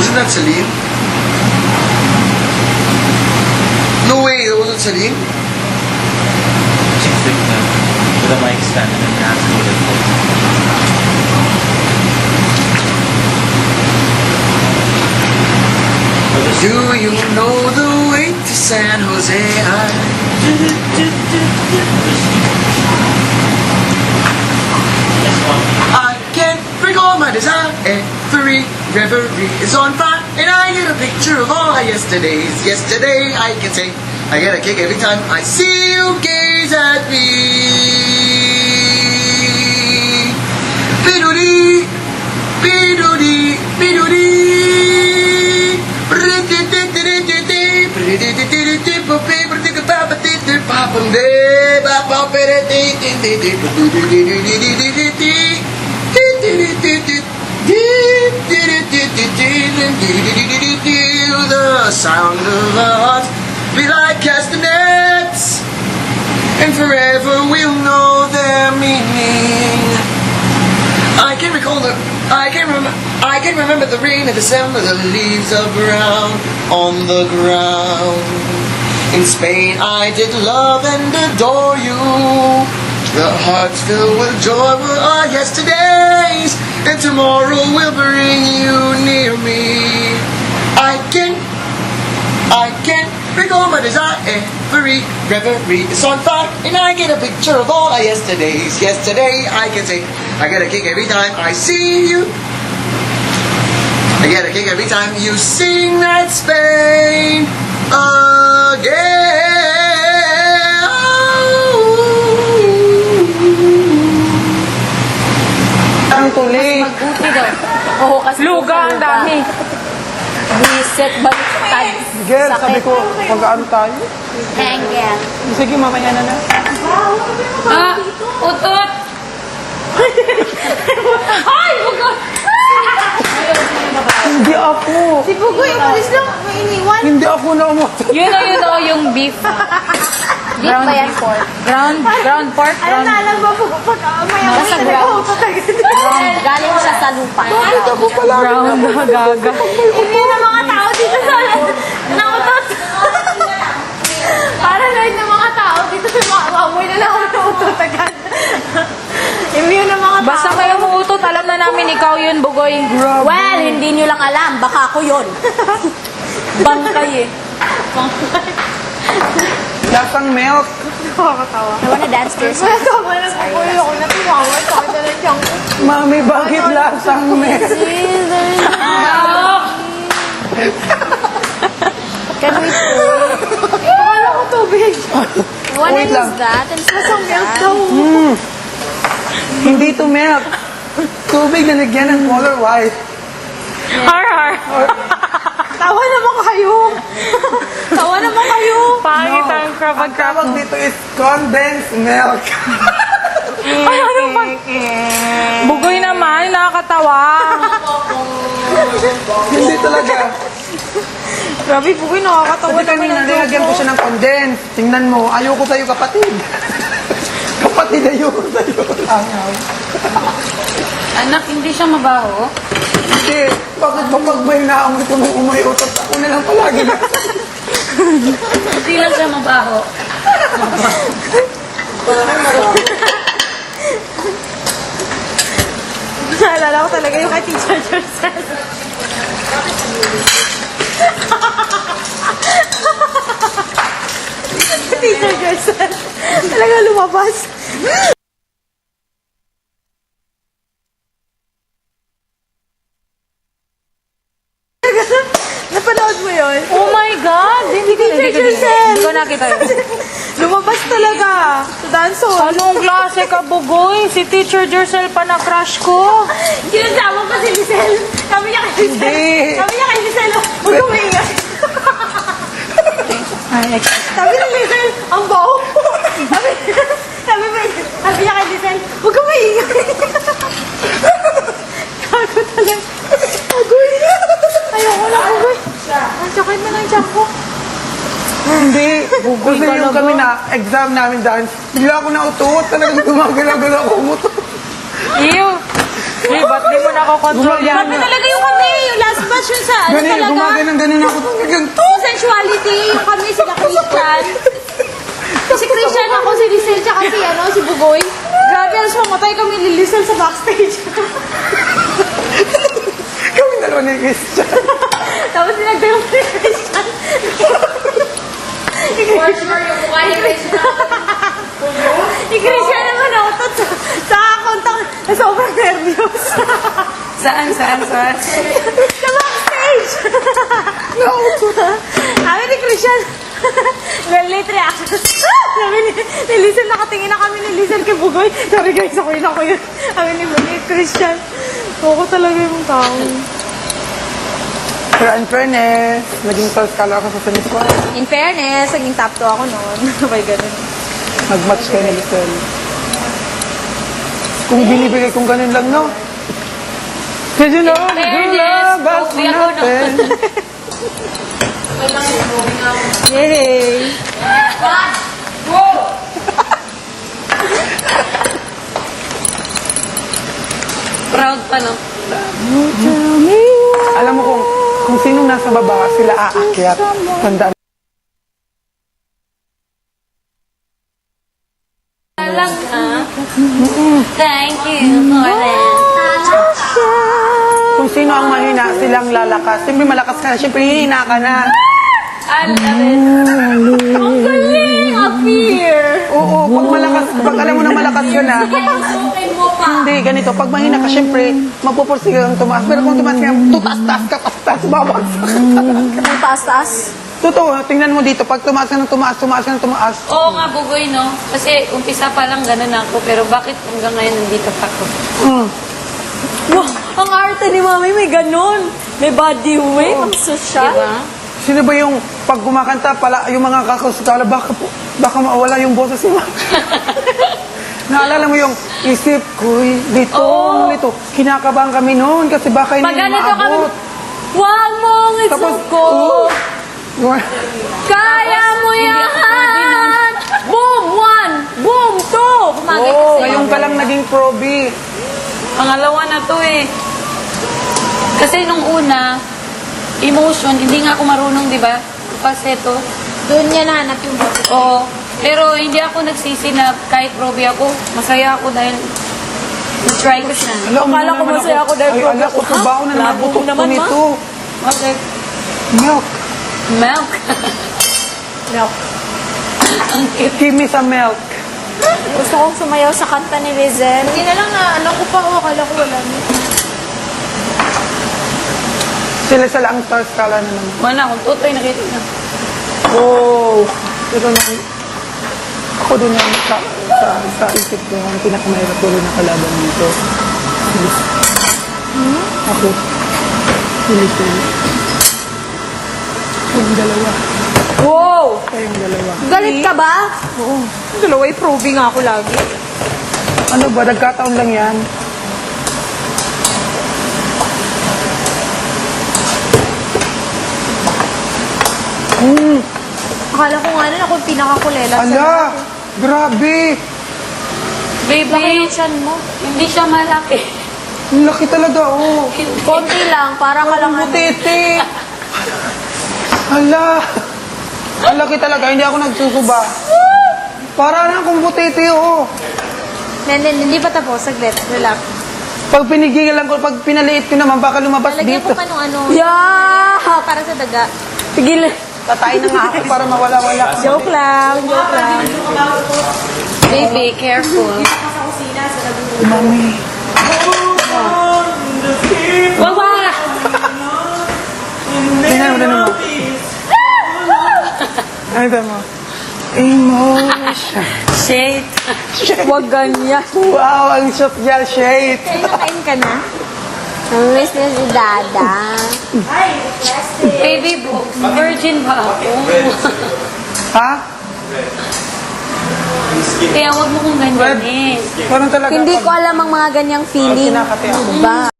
Wasn't that Celine? No way, that wasn't Celine. She's with the mic stand and then ask for Do you know the way to San Jose? I can't recall my desire. Every reverie is on fire, and I get a picture of all our yesterdays. Yesterday, I can say I get a kick every time I see you gaze at me. Bidoo-dee, bidoo-dee, bidoo-dee. The sound of our hearts be like castanets, and forever we'll know their meaning. I can remember the rain of December, the leaves are brown on the ground. In Spain I did love and adore you. The hearts filled with joy were our yesterdays, and tomorrow will bring you near me. I can recall my desire. Every reverie is on fire, and I get a picture of all our yesterdays. Yesterday I can say I get a kick every time I see you. I get a kick every time you sing that Spain again. Ang tuloy. Magbuti daw. Oo, kasi Luga, ang dami. Reset, baliktad. Girl, sabi ko, pag-ano tayo? Hangel. Sige, mamaya na na. Ah, utot! Ay, bugot! Hindi ako. Si Bugoy, umalis lang. May iniwan. Hindi ako na umutot. Yun o, yung beef. Beef ba yan? Pork. Ground pork? Alam na, alam mo, pag maya ko Nasa na ground. Galing siya sa lupa. Bakit ako pala? Ground na gaga. Hindi na mga tao dito sa nautot. Paranoid na mga tao dito sa mga amoy na lang ako nautot agad. Immune na mga tao. Basta kayo muutot, alam na namin ikaw yun, Bugoy. Well, hindi nyo lang alam. Baka ako yun. Bangkay eh. Lasang milk. Nakakatawa. I wanna dance to your song. Tama na po ako na tumawa. Sakit na lang siyang. Mami, bakit lasang milk? Can we Akala ko tubig. wanna Wait lang. use that? And Lasang milk daw. Hindi to milk. Tubig na nagyan ng color white. Har. Tawa naman kayo. Tawa naman kayo. Pangit ang Ang tawag dito is condensed milk. ano ba? Bugoy naman, nakakatawa. Hindi talaga. Grabe, Bugoy, nakakatawa Kasi kanina nilagyan ko siya ng condensed. Tingnan mo, ayoko sa'yo kapatid. Kapatid, ayoko sa'yo. Anak, hindi siya mabaho. Hindi, bakit ba pag may naamit ko nung umayutot, ako na lang palagi na. Hindi lang siya mabaho. Naalala ko talaga yung kay Teacher Joseph. Teacher Joseph. Talaga lumabas. Napanood mo yun? Oh my God! Hindi ko nakita yun. Lumabas talaga. Sa dancehall. Anong klase ka, Bugoy? Si Teacher Jercel pa na crush ko. Kinasama pa si Lisel. Kami niya kay Lisel. Hindi. Kami niya kay Lisel. Huwag kumaingat. Sabi ni Lisel, ang baho. Sabi niya kay Lisel, huwag kumaingat. Gago talaga. Agoy. Ayoko na, Agoy. Ang sakit na ng tiyan ko. Hindi, kasi yung kami na exam namin dance, bigla ako nautot, talagang gumagalaw-galaw ako umutot. Ew! Hey, ba't di mo nakokontrol yan? Grabe talaga yung kami, yung last batch yun sa Ganun, gumaganon ako. Talagang to. Sensuality, yung kami, sila Christian. Si Christian ako, si Lisel, tsaka si Bugoy. Grabe, alas mamatay kami ni Lisel sa backstage. Kami dalawa ni Christian. Tapos sinagdayo ko ni Christian. For sure, yung mukha ni Christian. Ni Christian naman ako sa kontak na sobrang nervyos. Saan? Sa backstage! Sabi ni Christian, well, late reaction. Sabi ni Lizel, nakatingin na kami ni Lizel kay Bugoy. Sabi guys, ako yun. Sabi ni Christian, ako talaga yung tao. Pero in fairness, naging first color ako sa Siniswan. In fairness, naging top 2 ako noon. Sabay ganun. Nag-match kayo ni Lisel. Kung binibigay kong ganun lang, no? Kasi no, gulabas Pogi ako, no? natin. Yay! Proud pa, no? Alam mo kung sino nasa baba, sila aakyat. Tandaan. Lang, ha? Thank you for that. Kung sino ang mahina, silang lalakas. Siyempre malakas ka na, siyempre hihina ka na. I love it. Ang galing! Appear! Oo, pag alam mo na malakas ka na, Sukin mo pa. hindi, ganito, pag mahina ka, siyempre, magpupursige kang tumaas. Pero kung tumaas ka, tutas-tas ka, tas-tas, babagsak ka. Ang taas-taas. Totoo, tingnan mo dito, pag tumaas ka ng tumaas, Oo nga, Bugoy, no? Kasi umpisa pa lang ganun ako, pero bakit hanggang ngayon nandito pa ako? Wow, ang arte ni Mami, may ganun. May body weight, ang social. Diba? Sino ba yung pag kumakanta pala, yung mga kakasukala, baka mawala yung boses ni Mami. Naalala mo yung isip ko'y Oo. lito. Kinakabahan kami noon kasi baka hindi Pag ganito kami, maabot. wag mong Tapos, isuko. Kaya mo yan! Boom! 1! Boom! 2! Bumagay Oo, kasi. ngayon ka lang naging probi. Pangalawa na to eh. Kasi nung una, emotion, hindi nga ako marunong, di ba? Falsetto. Doon niya nahanap yung boses. Oo. Pero hindi ako nagsisi na kahit probi ako, masaya ako dahil try ko siya. Akala ko masaya ako dahil Ay, ala ko, trabaho na naman Labo butok ko naman, Ma. nito. Okay. Milk. Milk. No. Ang cute. Give me some milk. Gusto kong sumayaw sa kanta ni Lizel. Hindi na lang ano ko pa, akala ko wala na. Sila ang star scala na naman. Wala, kung tutoy nakita na. Oh, pero ako din yung sa isip ko, ang pinakamahirap ko rin na kalaban dito. Ako. Pilipili. Yung dalawa. Wow! Kayong dalawa. Galit ka ba? Oo. Dalawa yung probing ako lagi. Ano ba, nagkataon lang yan. Akala ko nga nun ako yung pinakakulela Ala, grabe. Laki Baby, yung tiyan mo. hindi siya malaki. Ang laki talaga, oh. Konti lang, para ka lang ano. Butete. Ala. Ang laki talaga, hindi ako nagsusuba. Para na akong butete, oh. Hindi pa tapos, saglit, relax. Pag pinigilan ko, pag pinaliit ko naman, baka lumabas Lalagyan dito. ko pa nung ano. Yeah! Para sa daga. Tigil. Tatay na nga ako para mawala-wala. Joke lang, joke lang. Baby, careful. Mami. Wag mo! Tingnan mo. Ay, ito mo. Emotion. Shit. Huwag ganyan. Wow, ang shot niya, shade. Kaya nakain ka na? Miss na si Dada. Baby, virgin ba ako? Ha? Kaya wag mo kong ganyanin. Parang talaga. Hindi ko alam ang mga ganyang feeling. Kinakati ako. Ba?